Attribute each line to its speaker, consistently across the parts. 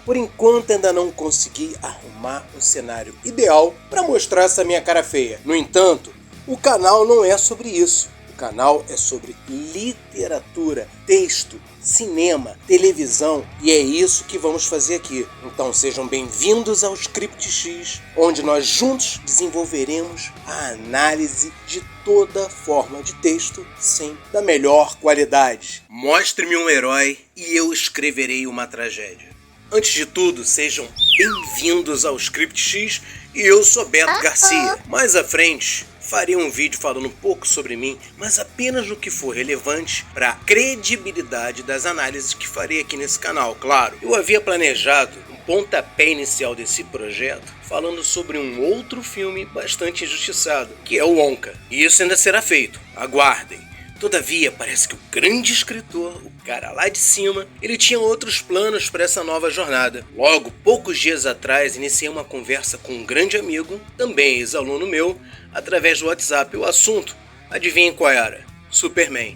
Speaker 1: Por enquanto ainda não consegui arrumar um cenário ideal para mostrar essa minha cara feia. No entanto, o canal não é sobre isso. O canal é sobre literatura, texto, cinema, televisão, e é isso que vamos fazer aqui. Então sejam bem-vindos ao Script X, onde nós juntos desenvolveremos a análise de toda forma de texto, sempre da melhor qualidade. Mostre-me um herói e eu escreverei uma tragédia. Antes de tudo, sejam bem-vindos ao Script X e eu sou Beto Garcia. Mais à frente, farei um vídeo falando um pouco sobre mim, mas apenas no que for relevante para a credibilidade das análises que farei aqui nesse canal, claro. Eu havia planejado um pontapé inicial desse projeto falando sobre um outro filme bastante injustiçado, que é o Wonka. E isso ainda será feito, aguardem. Todavia, parece que o grande escritor, o cara lá de cima, ele tinha outros planos para essa nova jornada. Logo, poucos dias atrás, iniciei uma conversa com um grande amigo, também ex-aluno meu, através do WhatsApp. O assunto, adivinhem qual era? Superman.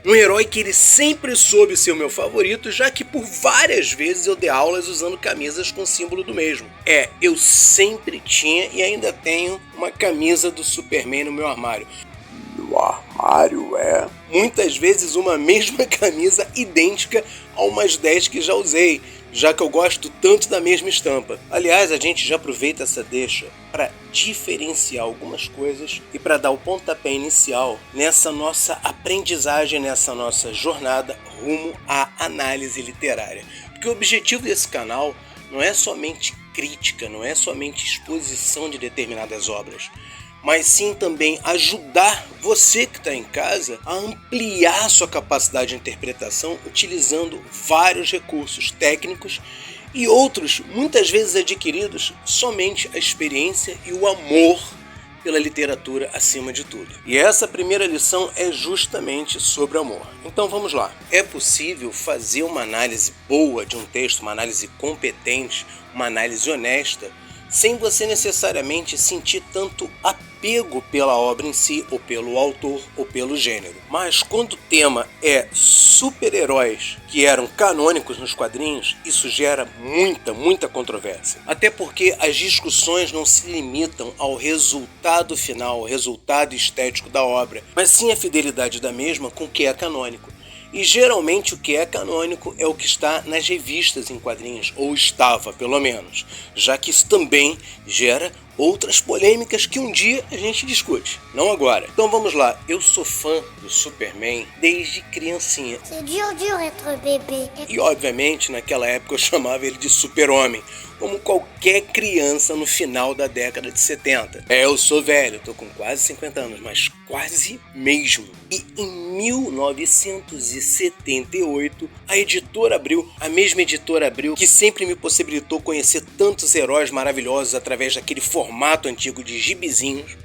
Speaker 1: Um herói que ele sempre soube ser o meu favorito, já que por várias vezes eu dei aulas usando camisas com símbolo do mesmo. Eu sempre tinha e ainda tenho uma camisa do Superman no meu armário. No armário, muitas vezes uma mesma camisa idêntica a umas 10 que já usei, já que eu gosto tanto da mesma estampa. Aliás, a gente já aproveita essa deixa para diferenciar algumas coisas e para dar o pontapé inicial nessa nossa aprendizagem, nessa nossa jornada rumo à análise literária. Porque o objetivo desse canal não é somente crítica, não é somente exposição de determinadas obras, mas sim também ajudar você que está em casa a ampliar sua capacidade de interpretação utilizando vários recursos técnicos e outros muitas vezes adquiridos somente a experiência e o amor pela literatura acima de tudo. E essa primeira lição é justamente sobre amor. Então vamos lá. É possível fazer uma análise boa de um texto, uma análise competente, uma análise honesta, sem você necessariamente sentir tanto apego pela obra em si, ou pelo autor, ou pelo gênero. Mas quando o tema é super-heróis que eram canônicos nos quadrinhos, isso gera muita controvérsia. Até porque as discussões não se limitam ao resultado final, ao resultado estético da obra, mas sim a fidelidade da mesma com o que é canônico. E geralmente o que é canônico é o que está nas revistas em quadrinhos, ou estava pelo menos, já que isso também gera outras polêmicas que um dia a gente discute, não agora. Então vamos lá, eu sou fã do Superman desde criancinha.
Speaker 2: C'est dur être bébé.
Speaker 1: E obviamente naquela época eu chamava ele de Super-Homem, como qualquer criança no final da década de 70. Eu sou velho, tô com quase 50 anos, mas quase mesmo. E em 1978, a Editora Abril, a mesma Editora Abril que sempre me possibilitou conhecer tantos heróis maravilhosos através daquele formato antigo de gibizinhos,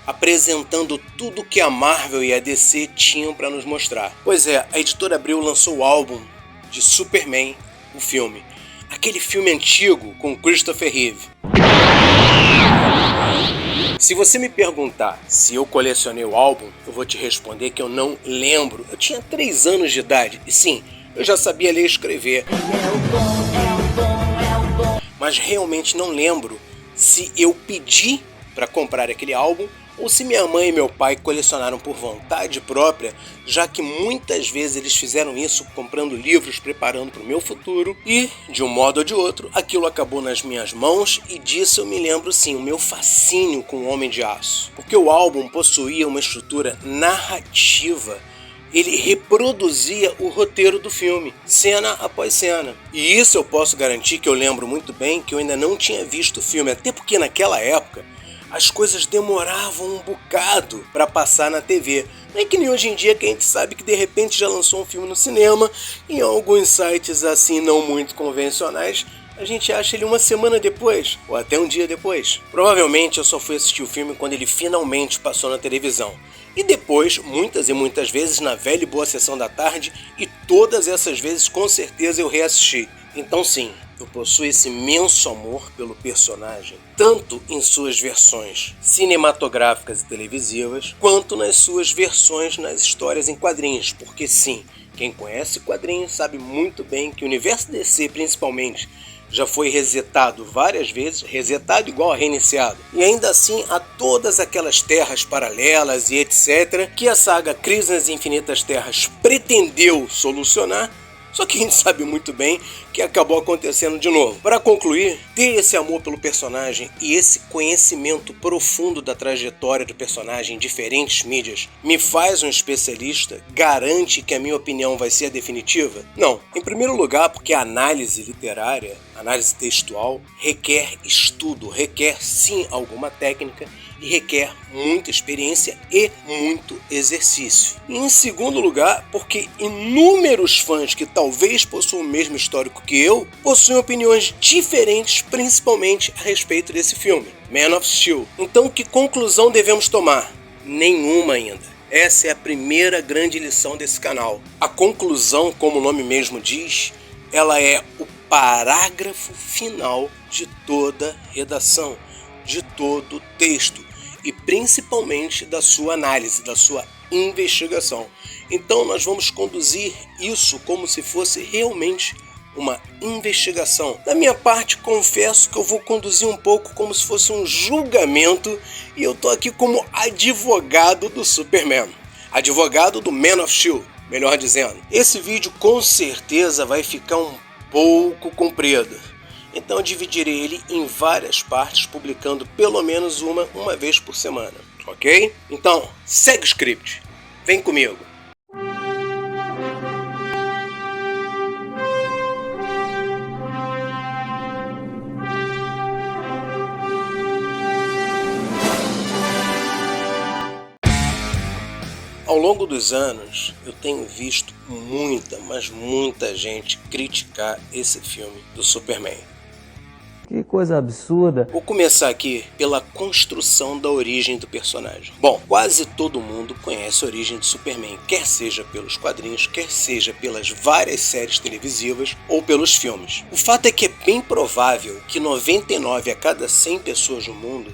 Speaker 1: apresentando tudo que a Marvel e a DC tinham para nos mostrar. Pois é, a Editora Abril lançou o álbum de Superman, o filme. Aquele filme antigo com Christopher Reeve. Se você me perguntar se eu colecionei o álbum, eu vou te responder que eu não lembro. Eu tinha 3 anos de idade e sim, eu já sabia ler e escrever. Mas realmente não lembro se eu pedi para comprar aquele álbum ou se minha mãe e meu pai colecionaram por vontade própria, já que muitas vezes eles fizeram isso comprando livros, preparando para o meu futuro, e, de um modo ou de outro, aquilo acabou nas minhas mãos, e disso eu me lembro sim, o meu fascínio com o Homem de Aço. Porque o álbum possuía uma estrutura narrativa, ele reproduzia o roteiro do filme, cena após cena. E isso eu posso garantir que eu lembro muito bem que eu ainda não tinha visto o filme, até porque naquela época as coisas demoravam um bocado para passar na TV. Não é que nem hoje em dia que a gente sabe que de repente já lançou um filme no cinema, e em alguns sites assim não muito convencionais, a gente acha ele uma semana depois, ou até um dia depois. Provavelmente eu só fui assistir o filme quando ele finalmente passou na televisão. E depois, muitas e muitas vezes, na velha e boa sessão da tarde, e todas essas vezes com certeza eu reassisti. Então sim, eu possuo esse imenso amor pelo personagem, tanto em suas versões cinematográficas e televisivas, quanto nas suas versões nas histórias em quadrinhos, porque sim, Quem conhece quadrinhos sabe muito bem que o universo DC, principalmente, já foi resetado várias vezes, resetado igual a reiniciado. E ainda assim há todas aquelas terras paralelas e etc. que a saga Crise nas Infinitas Terras pretendeu solucionar, só que a gente sabe muito bem que acabou acontecendo de novo. Para concluir, ter esse amor pelo personagem e esse conhecimento profundo da trajetória do personagem em diferentes mídias me faz um especialista? Garante que a minha opinião vai ser a definitiva? Não. Em primeiro lugar, porque a análise literária, análise textual, requer estudo, requer sim alguma técnica e requer muita experiência e muito exercício. E em segundo lugar, porque inúmeros fãs que talvez possuam o mesmo histórico que eu, possuem opiniões diferentes, principalmente a respeito desse filme, Man of Steel. Então, que conclusão devemos tomar? Nenhuma ainda. Essa é a primeira grande lição desse canal. A conclusão, como o nome mesmo diz, ela é o parágrafo final de toda redação, de todo texto e principalmente da sua análise, da sua investigação. Então nós vamos conduzir isso como se fosse realmente uma investigação. Da minha parte, confesso que eu vou conduzir um pouco como se fosse um julgamento e eu tô aqui como advogado do Superman, advogado do Man of Steel, melhor dizendo. Esse vídeo com certeza vai ficar um pouco comprido. Então eu dividirei ele em várias partes, publicando pelo menos uma vez por semana, ok? Então, segue o script. Vem comigo. Ao longo dos anos, eu tenho visto muita, mas muita gente criticar esse filme do Superman.
Speaker 3: Que coisa absurda.
Speaker 1: Vou começar aqui pela construção da origem do personagem. Bom, quase todo mundo conhece a origem do Superman, quer seja pelos quadrinhos, quer seja pelas várias séries televisivas ou pelos filmes. O fato é que é bem provável que 99 a cada 100 pessoas no mundo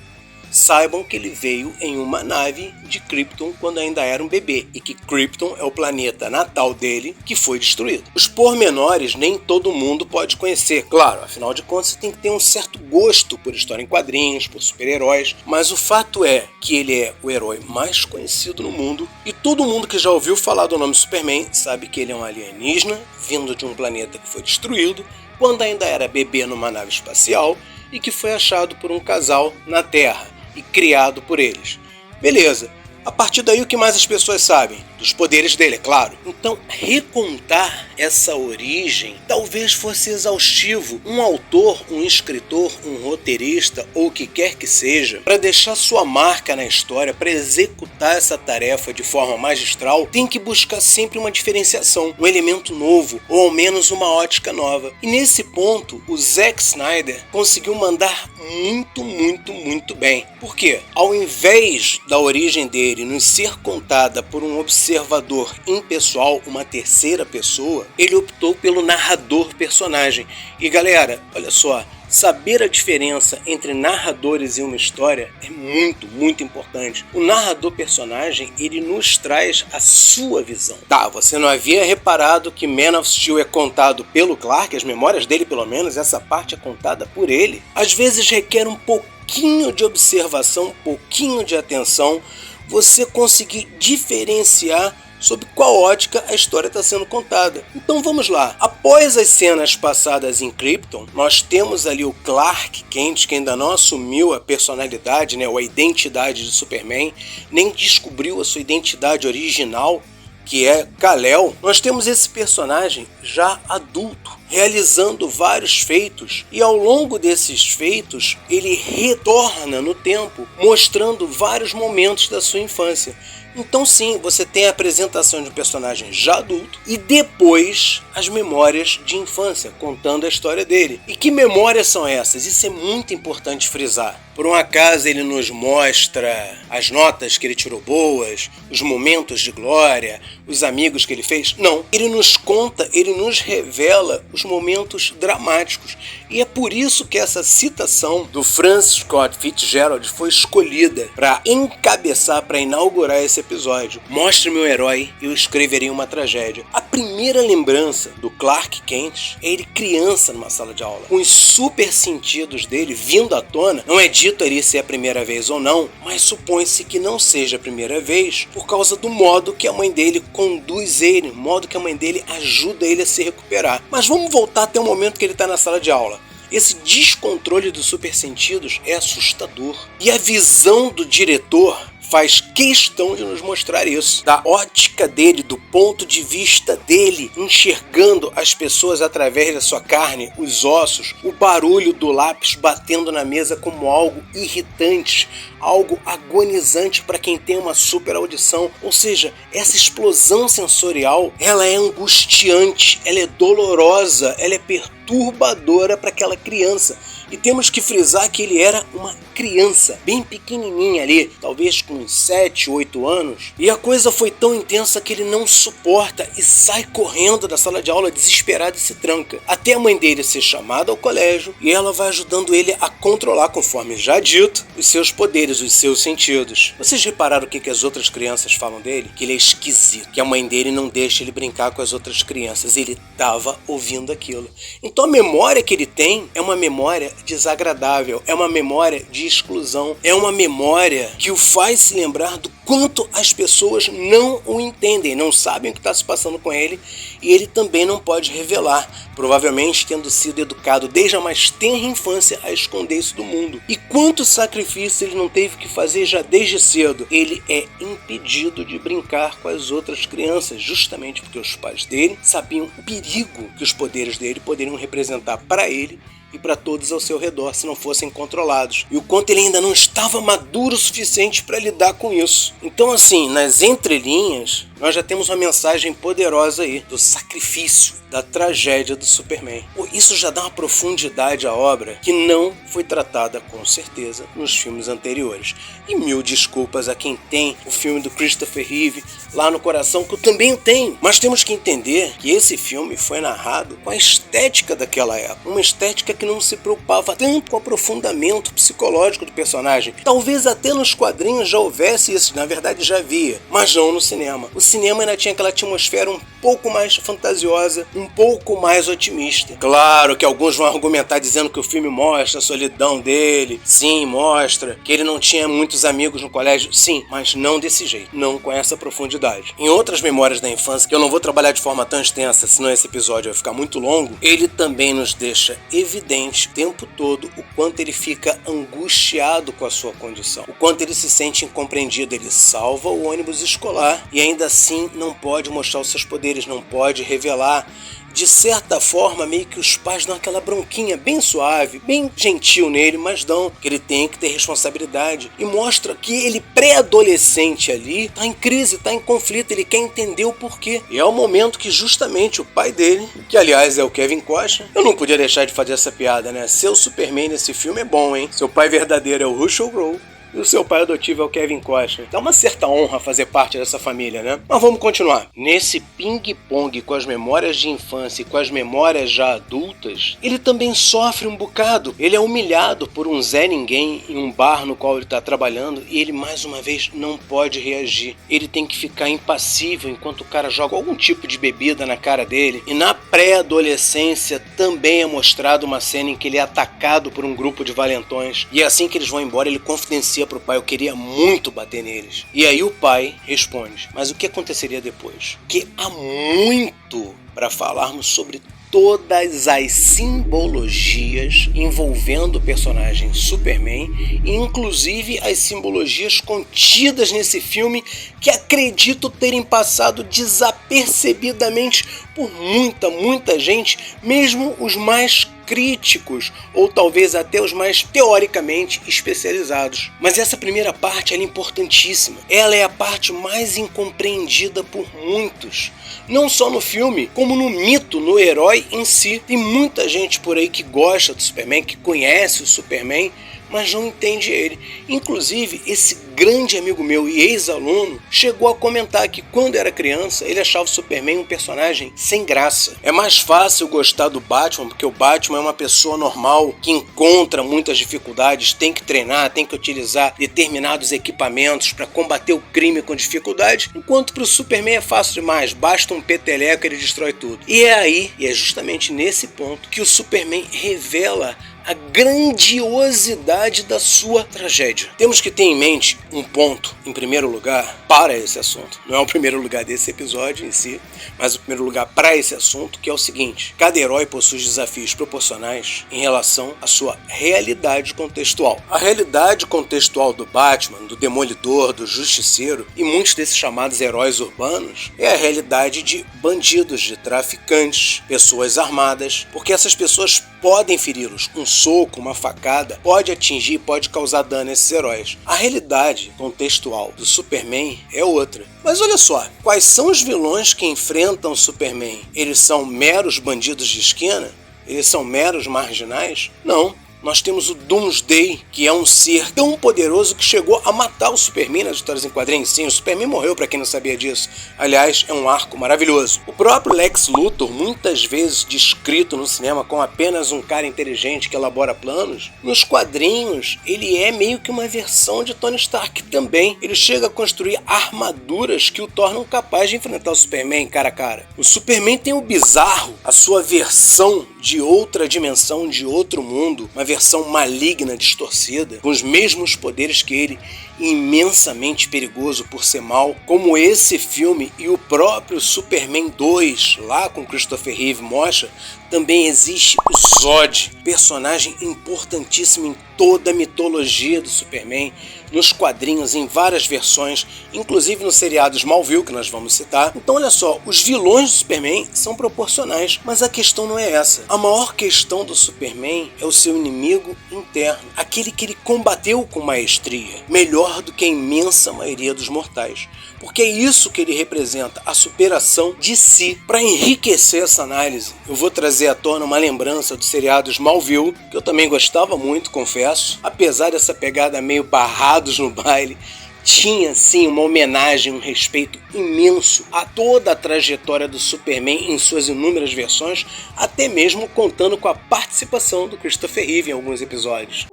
Speaker 1: saibam que ele veio em uma nave de Krypton quando ainda era um bebê e que Krypton é o planeta natal dele que foi destruído. Os pormenores nem todo mundo pode conhecer, claro, afinal de contas você tem que ter um certo gosto por história em quadrinhos, por super-heróis, mas o fato é que ele é o herói mais conhecido no mundo e todo mundo que já ouviu falar do nome Superman sabe que ele é um alienígena vindo de um planeta que foi destruído quando ainda era bebê numa nave espacial e que foi achado por um casal na Terra e criado por eles. Beleza. A partir daí, o que mais as pessoas sabem? Dos poderes dele, é claro. Então, recontar essa origem talvez fosse exaustivo. Um autor, um escritor, um roteirista ou o que quer que seja, para deixar sua marca na história, para executar essa tarefa de forma magistral, tem que buscar sempre uma diferenciação, um elemento novo, ou ao menos uma ótica nova. E nesse ponto, o Zack Snyder conseguiu mandar muito bem. Por quê? Ao invés da origem dele nos ser contada por um observador impessoal, uma terceira pessoa, ele optou pelo narrador personagem. E galera, olha só, saber a diferença entre narradores e uma história é muito importante. O narrador personagem, ele nos traz a sua visão. Tá, você não havia reparado que Man of Steel é contado pelo Clark, as memórias dele pelo menos, essa parte é contada por ele. Às vezes requer um pouquinho de observação, um pouquinho de atenção, você conseguir diferenciar sob qual ótica a história está sendo contada. Então vamos lá. Após as cenas passadas em Krypton, nós temos ali o Clark Kent, que ainda não assumiu a personalidade, ou a identidade de Superman, nem descobriu a sua identidade original, que é Kal-El. Nós temos esse personagem já adulto, realizando vários feitos, e ao longo desses feitos ele retorna no tempo, mostrando vários momentos da sua infância. Então sim, você tem a apresentação de um personagem já adulto e depois as memórias de infância, contando a história dele. E que memórias são essas? Isso é muito importante frisar. Por um acaso ele nos mostra as notas que ele tirou boas, os momentos de glória, os amigos que ele fez? Não. Ele nos conta, ele nos revela os momentos dramáticos. E é por isso que essa citação do Francis Scott Fitzgerald foi escolhida para encabeçar, para inaugurar esse episódio. Mostre meu herói e eu escreverei uma tragédia. A primeira lembrança do Clark Kent é ele criança numa sala de aula, com os super sentidos dele vindo à tona. Não é dito ali se é a primeira vez ou não, mas supõe-se que não seja a primeira vez por causa do modo que a mãe dele conduz ele, o modo que a mãe dele ajuda ele a se recuperar. Mas vamos voltar até o momento que ele está na sala de aula. Esse descontrole dos supersentidos é assustador. E a visão do diretor faz questão de nos mostrar isso. Da ótica dele, do ponto de vista dele, enxergando as pessoas através da sua carne, os ossos, o barulho do lápis batendo na mesa como algo irritante, algo agonizante para quem tem uma super audição. Ou seja, essa explosão sensorial, ela é angustiante, ela é dolorosa, ela é perturbadora para aquela criança. E temos que frisar que ele era uma criança, bem pequenininha ali, talvez com 7, 8 anos. E a coisa foi tão intensa que ele não suporta e sai correndo da sala de aula desesperado e se tranca. Até a mãe dele ser chamada ao colégio e ela vai ajudando ele a controlar, conforme já dito, os seus poderes, os seus sentidos. Vocês repararam o que as outras crianças falam dele? Que ele é esquisito, que a mãe dele não deixa ele brincar com as outras crianças. Ele estava ouvindo aquilo. Então a memória que ele tem é uma memória desagradável, é uma memória de exclusão, é uma memória que o faz se lembrar do quanto as pessoas não o entendem, não sabem o que está se passando com ele, e ele também não pode revelar, provavelmente tendo sido educado desde a mais tenra infância a esconder isso do mundo. E quantos sacrifícios ele não teve que fazer já desde cedo? Ele é impedido de brincar com as outras crianças, justamente porque os pais dele sabiam o perigo que os poderes dele poderiam representar para ele e para todos ao seu redor se não fossem controlados, e o quanto ele ainda não estava maduro o suficiente para lidar com isso. Então, assim, nas entrelinhas, nós já temos uma mensagem poderosa aí do sacrifício, da tragédia do Superman. Isso já dá uma profundidade à obra que não foi tratada, com certeza, nos filmes anteriores. E mil desculpas a quem tem o filme do Christopher Reeve lá no coração, que eu também tenho. Mas temos que entender que esse filme foi narrado com a estética daquela época. Uma estética que não se preocupava tanto com o aprofundamento psicológico do personagem. Talvez até nos quadrinhos já houvesse isso, na verdade já havia, mas não no cinema. O cinema ainda tinha aquela atmosfera um pouco mais fantasiosa, um pouco mais otimista. Claro que alguns vão argumentar dizendo que o filme mostra a solidão dele. Sim, mostra que ele não tinha muitos amigos no colégio. Sim, mas não desse jeito, não com essa profundidade. Em outras memórias da infância, que eu não vou trabalhar de forma tão extensa, senão esse episódio vai ficar muito longo, ele também nos deixa evidente o tempo todo o quanto ele fica angustiado com a sua condição, o quanto ele se sente incompreendido. Ele salva o ônibus escolar e ainda assim não pode mostrar os seus poderes, não pode revelar. De certa forma, meio que os pais dão aquela bronquinha bem suave, bem gentil nele, mas dão que ele tem que ter responsabilidade. E mostra que ele, pré-adolescente ali, tá em crise, tá em conflito, ele quer entender o porquê. E é o momento que justamente o pai dele, que aliás é o Kevin Costner, eu não podia deixar de fazer essa piada, né? Seu Superman nesse filme é bom, hein? Seu pai verdadeiro é o Russell Crowe. E o seu pai adotivo é o Kevin Costner. Dá uma certa honra fazer parte dessa família, né? Mas vamos continuar. Nesse ping-pong com as memórias de infância e com as memórias já adultas, ele também sofre um bocado. Ele é humilhado por um Zé Ninguém em um bar no qual ele está trabalhando e ele, mais uma vez, não pode reagir. Ele tem que ficar impassível enquanto o cara joga algum tipo de bebida na cara dele. E na pré-adolescência também é mostrado uma cena em que ele é atacado por um grupo de valentões. E assim que eles vão embora, ele confidencia pro pai: eu queria muito bater neles. E aí o pai responde: mas o que aconteceria depois? Que há muito para falarmos sobre todas as simbologias envolvendo o personagem Superman, e inclusive as simbologias contidas nesse filme que acredito terem passado desapercebidamente por muita gente, mesmo os mais críticos ou talvez até os mais teoricamente especializados. Mas essa primeira parte ela é importantíssima. Ela é a parte mais incompreendida por muitos, não só no filme, como no mito, no herói em si. Tem muita gente por aí que gosta do Superman, que conhece o Superman, mas não entende ele. Inclusive, esse grande amigo meu e ex-aluno chegou a comentar que quando era criança ele achava o Superman um personagem sem graça. É mais fácil gostar do Batman porque o Batman é uma pessoa normal que encontra muitas dificuldades, tem que treinar, tem que utilizar determinados equipamentos para combater o crime com dificuldade, enquanto para o Superman é fácil demais, basta um peteleco e ele destrói tudo. E é aí, e é justamente nesse ponto, que o Superman revela a grandiosidade da sua tragédia. Temos que ter em mente um ponto, em primeiro lugar, para esse assunto. Não é o primeiro lugar desse episódio em si, mas o primeiro lugar para esse assunto, que é o seguinte: cada herói possui desafios proporcionais em relação à sua realidade contextual. A realidade contextual do Batman, do Demolidor, do Justiceiro e muitos desses chamados heróis urbanos é a realidade de bandidos, de traficantes, pessoas armadas, porque essas pessoas podem feri-los. Um soco, uma facada, pode atingir, pode causar dano a esses heróis. A realidade contextual do Superman é outra. Mas olha só, quais são os vilões que enfrentam o Superman? Eles são meros bandidos de esquina? Eles são meros marginais? Não. Nós temos o Doomsday, que é um ser tão poderoso que chegou a matar o Superman nas histórias em quadrinhos. Sim, o Superman morreu, para quem não sabia disso. Aliás, é um arco maravilhoso. O próprio Lex Luthor, muitas vezes descrito no cinema como apenas um cara inteligente que elabora planos, nos quadrinhos ele é meio que uma versão de Tony Stark também. Ele chega a construir armaduras que o tornam capaz de enfrentar o Superman cara a cara. O Superman tem o bizarro, a sua versão de outra dimensão, de outro mundo, uma versão maligna, distorcida, com os mesmos poderes que ele, imensamente perigoso por ser mal, como esse filme e o próprio Superman 2, lá com Christopher Reeve, mostra. Também existe o Zod, personagem importantíssimo em toda a mitologia do Superman, nos quadrinhos, em várias versões, inclusive no seriado Smallville, que nós vamos citar. Então olha só, os vilões do Superman são proporcionais, mas a questão não é essa. A maior questão do Superman é o seu inimigo interno, aquele que ele combateu com maestria, melhor do que a imensa maioria dos mortais. Porque é isso que ele representa, a superação de si. Para enriquecer essa análise, eu vou trazer à tona uma lembrança do seriado Smallville, que eu também gostava muito, confesso. Apesar dessa pegada meio barrados no baile, tinha sim uma homenagem, um respeito imenso a toda a trajetória do Superman em suas inúmeras versões, até mesmo contando com a participação do Christopher Reeve em alguns episódios.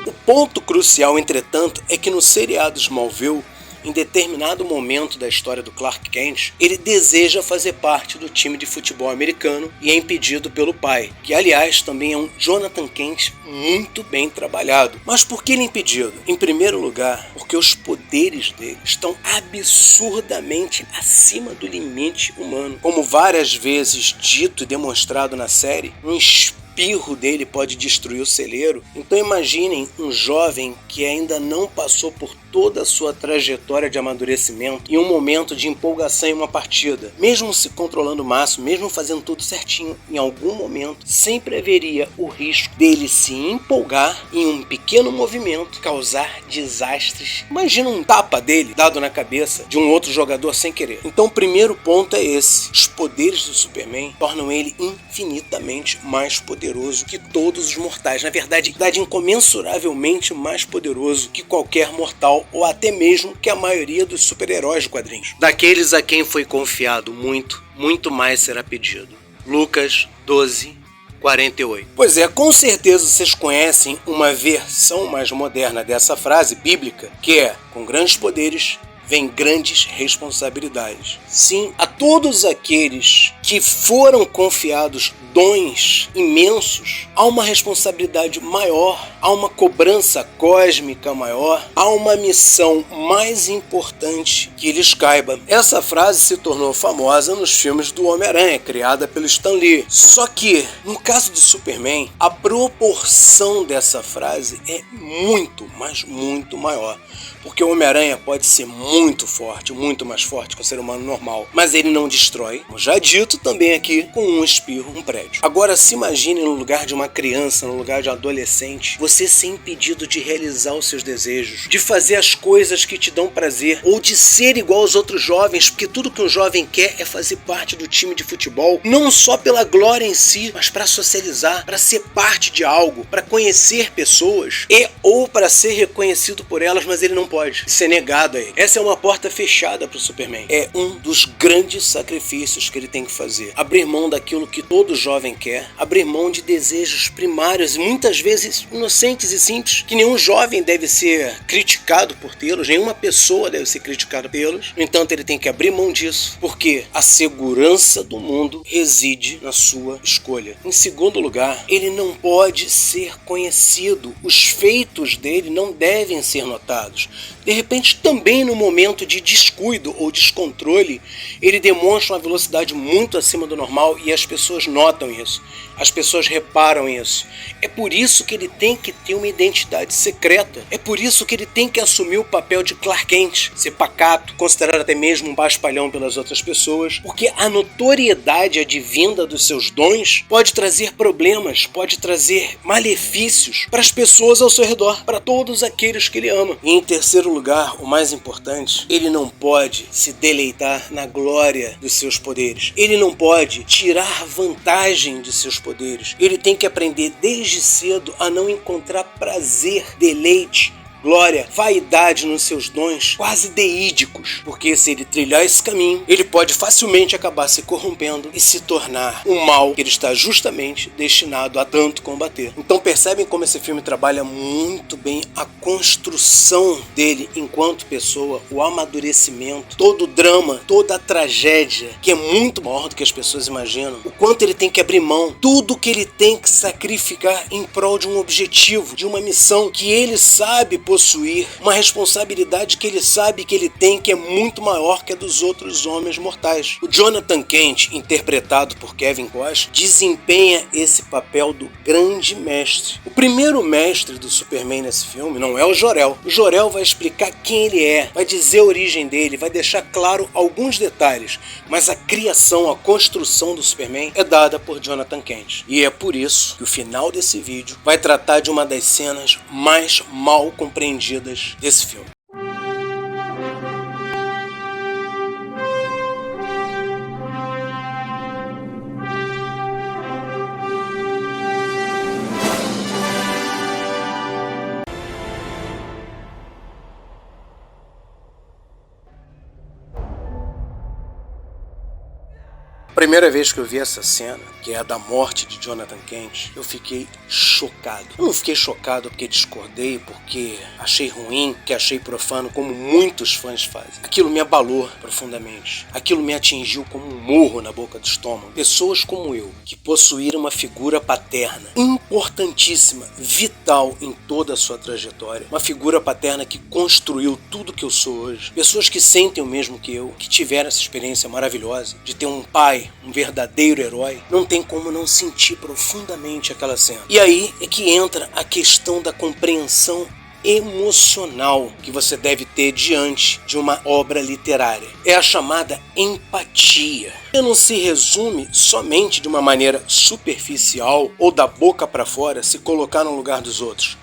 Speaker 1: O ponto crucial, entretanto, é que no seriado Smallville, em determinado momento da história do Clark Kent, ele deseja fazer parte do time de futebol americano e é impedido pelo pai, que aliás também é um Jonathan Kent muito bem trabalhado. Mas por que ele é impedido? Em primeiro lugar, porque os poderes dele estão absurdamente acima do limite humano. Como várias vezes dito e demonstrado na série, um espirro dele pode destruir o celeiro. Então imaginem um jovem que ainda não passou por toda a sua trajetória de amadurecimento em um momento de empolgação em uma partida. Mesmo se controlando o máximo, mesmo fazendo tudo certinho, em algum momento sempre haveria o risco dele se empolgar em um pequeno movimento, causar desastres. Imagina um tapa dele dado na cabeça de um outro jogador sem querer. Então o primeiro ponto é esse: os poderes do Superman tornam ele infinitamente mais poderoso que todos os mortais. Na verdade, incomensuravelmente mais poderoso que qualquer mortal, ou até mesmo que a maioria dos super-heróis de quadrinhos. Daqueles a quem foi confiado muito mais será pedido. Lucas 12:48. Pois é, com certeza vocês conhecem uma versão mais moderna dessa frase bíblica, que é: com grandes poderes vem grandes responsabilidades. Sim, a todos aqueles que foram confiados dons imensos, há uma responsabilidade maior, há uma cobrança cósmica maior, há uma missão mais importante que lhes caiba. Essa frase se tornou famosa nos filmes do Homem-Aranha, criada pelo Stan Lee. Só que, no caso do Superman, a proporção dessa frase é muito, mas muito maior. Porque o Homem-Aranha pode ser muito muito forte, muito mais forte que o ser humano normal, mas ele não destrói, como já dito também aqui, com um espirro, um prédio. Agora se imagine no lugar de uma criança, no lugar de um adolescente, você ser impedido de realizar os seus desejos, de fazer as coisas que te dão prazer, ou de ser igual aos outros jovens, porque tudo que um jovem quer é fazer parte do time de futebol, não só pela glória em si, mas para socializar, para ser parte de algo, para conhecer pessoas ou para ser reconhecido por elas, mas ele não pode. Isso é negado a ele. Essa é uma porta fechada para o Superman. É um dos grandes sacrifícios que ele tem que fazer. Abrir mão daquilo que todo jovem quer, abrir mão de desejos primários e muitas vezes inocentes e simples, que nenhum jovem deve ser criticado por tê-los, nenhuma pessoa deve ser criticada pelos. No entanto, ele tem que abrir mão disso, porque a segurança do mundo reside na sua escolha. Em segundo lugar, ele não pode ser conhecido. Os feitos dele não devem ser notados. De repente, também no momento de descuido ou descontrole, ele demonstra uma velocidade muito acima do normal e as pessoas notam isso. As pessoas reparam isso. É por isso que ele tem que ter uma identidade secreta. É por isso que ele tem que assumir o papel de Clark Kent, ser pacato, considerado até mesmo um paspalhão pelas outras pessoas, porque a notoriedade advinda dos seus dons pode trazer problemas, pode trazer malefícios para as pessoas ao seu redor, para todos aqueles que ele ama. E em terceiro lugar, o mais importante, ele não pode se deleitar na glória dos seus poderes. Ele não pode tirar vantagem de seus poderes. Ele tem que aprender desde cedo a não encontrar prazer, deleite, glória, vaidade nos seus dons quase deídicos, porque se ele trilhar esse caminho, ele pode facilmente acabar se corrompendo e se tornar um mal que ele está justamente destinado a tanto combater. Então percebem como esse filme trabalha muito bem a construção dele enquanto pessoa, o amadurecimento, todo o drama, toda a tragédia, que é muito maior do que as pessoas imaginam, o quanto ele tem que abrir mão, tudo que ele tem que sacrificar em prol de um objetivo, de uma missão que ele sabe possuir, uma responsabilidade que ele sabe que ele tem, que é muito maior que a dos outros homens mortais. O Jonathan Kent, interpretado por Kevin Costner, desempenha esse papel do grande mestre. O primeiro mestre do Superman nesse filme não é o Jor-El. O Jor-El vai explicar quem ele é, vai dizer a origem dele, vai deixar claro alguns detalhes, mas a criação, a construção do Superman é dada por Jonathan Kent. E é por isso que o final desse vídeo vai tratar de uma das cenas mais mal compreendidas desse filme. Primeira vez que eu vi essa cena, que é a da morte de Jonathan Kent, eu fiquei chocado. Eu não fiquei chocado porque discordei, porque achei ruim, que achei profano, como muitos fãs fazem. Aquilo me abalou profundamente. Aquilo me atingiu como um murro na boca do estômago. Pessoas como eu, que possuíram uma figura paterna importantíssima, vital em toda a sua trajetória. Uma figura paterna que construiu tudo que eu sou hoje. Pessoas que sentem o mesmo que eu, que tiveram essa experiência maravilhosa de ter um pai, um verdadeiro herói, não tem como não sentir profundamente aquela cena. E aí é que entra a questão da compreensão emocional que você deve ter diante de uma obra literária. É a chamada empatia. Ela não se resume somente de uma maneira superficial ou da boca para fora se colocar no lugar dos outros,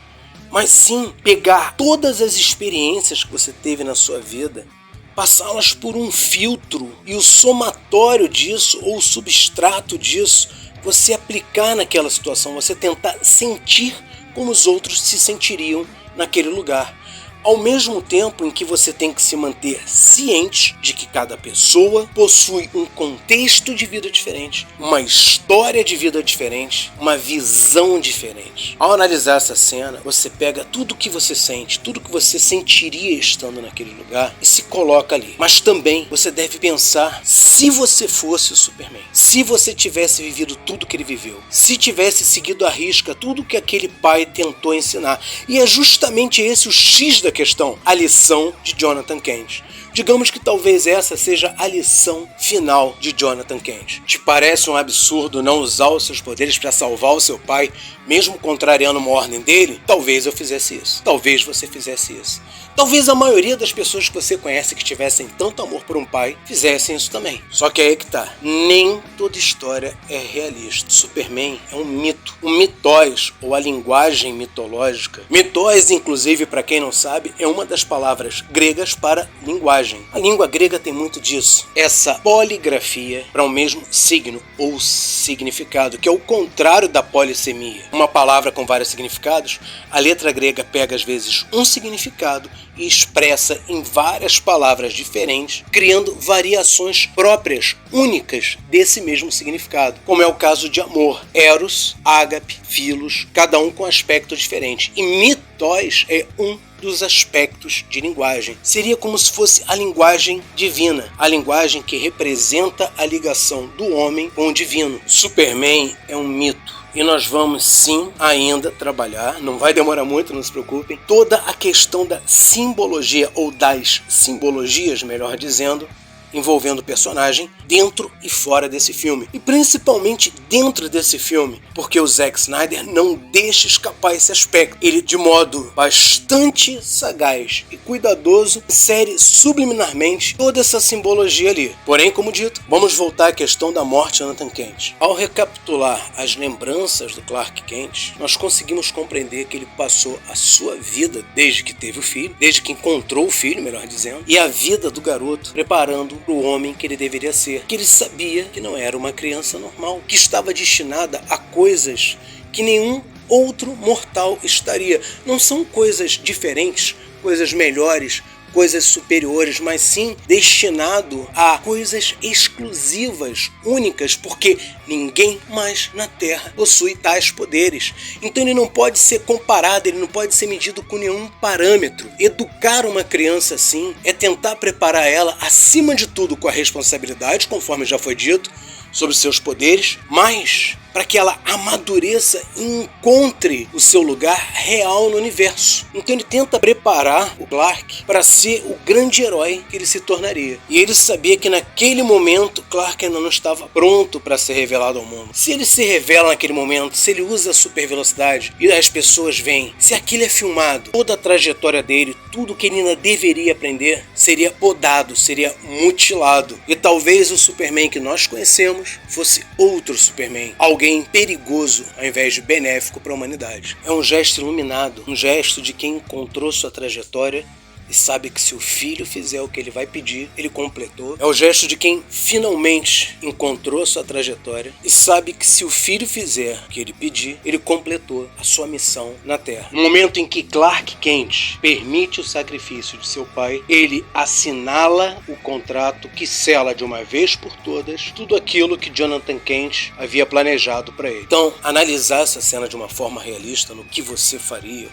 Speaker 1: mas sim pegar todas as experiências que você teve na sua vida, passá-las por um filtro e o somatório disso ou o substrato disso você aplicar naquela situação, você tentar sentir como os outros se sentiriam naquele lugar, ao mesmo tempo em que você tem que se manter ciente de que cada pessoa possui um contexto de vida diferente, uma história de vida diferente, uma visão diferente. Ao analisar essa cena, você pega tudo que você sente, tudo que você sentiria estando naquele lugar e se coloca ali. Mas também você deve pensar se você fosse o Superman, se você tivesse vivido tudo que ele viveu, se tivesse seguido à risca tudo que aquele pai tentou ensinar. E é justamente esse o X da questão, a lição de Jonathan Kent. Digamos que talvez essa seja a lição final de Jonathan Kent. Te parece um absurdo não usar os seus poderes para salvar o seu pai, mesmo contrariando uma ordem dele? Talvez eu fizesse isso. Talvez você fizesse isso. Talvez a maioria das pessoas que você conhece que tivessem tanto amor por um pai fizessem isso também. Só que aí que tá. Nem toda história é realista. Superman é um mito. O mitós, ou a linguagem mitológica. Mitós, inclusive, para quem não sabe, é uma das palavras gregas para linguagem. A língua grega tem muito disso. Essa poligrafia para o mesmo signo ou significado, que é o contrário da polissemia. Uma palavra com vários significados, a letra grega pega às vezes um significado e expressa em várias palavras diferentes, criando variações próprias, únicas desse mesmo significado, como é o caso de amor, eros, ágape, filos, cada um com aspecto diferente. E mitós é um dos aspectos de linguagem. Seria como se fosse a linguagem divina, a linguagem que representa a ligação do homem com o divino. Superman é um mito. E nós vamos sim ainda trabalhar, não vai demorar muito, não se preocupem, toda a questão da simbologia, ou das simbologias, melhor dizendo, envolvendo o personagem dentro e fora desse filme. E principalmente dentro desse filme, porque o Zack Snyder não deixa escapar esse aspecto. Ele, de modo bastante sagaz e cuidadoso, insere subliminarmente toda essa simbologia ali. Porém, como dito, vamos voltar à questão da morte de Jonathan Kent. Ao recapitular as lembranças do Clark Kent, nós conseguimos compreender que ele passou a sua vida desde que teve o filho, desde que encontrou o filho, melhor dizendo, e a vida do garoto preparando para o homem que ele deveria ser, que ele sabia que não era uma criança normal, que estava destinada a coisas que nenhum outro mortal estaria. Não são coisas diferentes, coisas melhores, coisas superiores, mas sim destinado a coisas exclusivas, únicas, porque ninguém mais na Terra possui tais poderes. Então ele não pode ser comparado, ele não pode ser medido com nenhum parâmetro. Educar uma criança assim é tentar preparar ela, acima de tudo, com a responsabilidade, conforme já foi dito, sobre seus poderes, mas para que ela amadureça e encontre o seu lugar real no universo. Então ele tenta preparar o Clark para ser o grande herói que ele se tornaria. E ele sabia que naquele momento Clark ainda não estava pronto para ser revelado ao mundo. Se ele se revela naquele momento, se ele usa a super velocidade e as pessoas veem, se aquilo é filmado, toda a trajetória dele, tudo que ele ainda deveria aprender, seria podado, seria mutilado. E talvez o Superman que nós conhecemos fosse outro Superman, alguém perigoso ao invés de benéfico para a humanidade. É um gesto iluminado, um gesto de quem encontrou sua trajetória e sabe que se o filho fizer o que ele vai pedir, ele completou. É o gesto de quem finalmente encontrou sua trajetória e sabe que se o filho fizer o que ele pedir, ele completou a sua missão na Terra. No momento em que Clark Kent permite o sacrifício de seu pai, ele assinala o contrato que sela de uma vez por todas tudo aquilo que Jonathan Kent havia planejado para ele. Então, analisar essa cena de uma forma realista no que você faria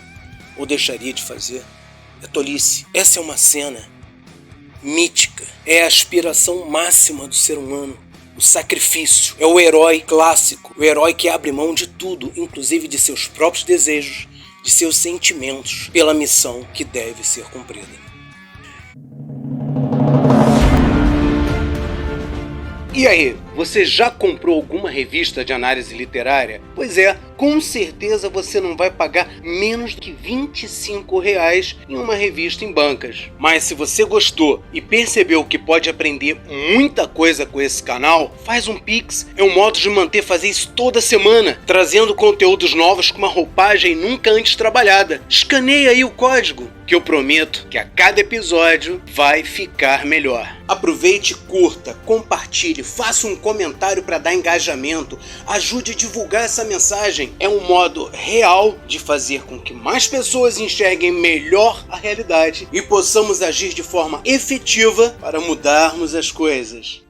Speaker 1: ou deixaria de fazer é tolice. Essa é uma cena mítica. É a aspiração máxima do ser humano. O sacrifício. É o herói clássico. O herói que abre mão de tudo, inclusive de seus próprios desejos, de seus sentimentos, pela missão que deve ser cumprida. E aí, você já comprou alguma revista de análise literária? Pois é, com certeza você não vai pagar menos de R$25 em uma revista em bancas. Mas se você gostou e percebeu que pode aprender muita coisa com esse canal, faz um Pix. É um modo de manter fazer isso toda semana, trazendo conteúdos novos com uma roupagem nunca antes trabalhada. Escaneia aí o código, que eu prometo que a cada episódio vai ficar melhor. Aproveite, curta, compartilhe, faça um comentário para dar engajamento, ajude a divulgar essa mensagem. É um modo real de fazer com que mais pessoas enxerguem melhor a realidade e possamos agir de forma efetiva para mudarmos as coisas.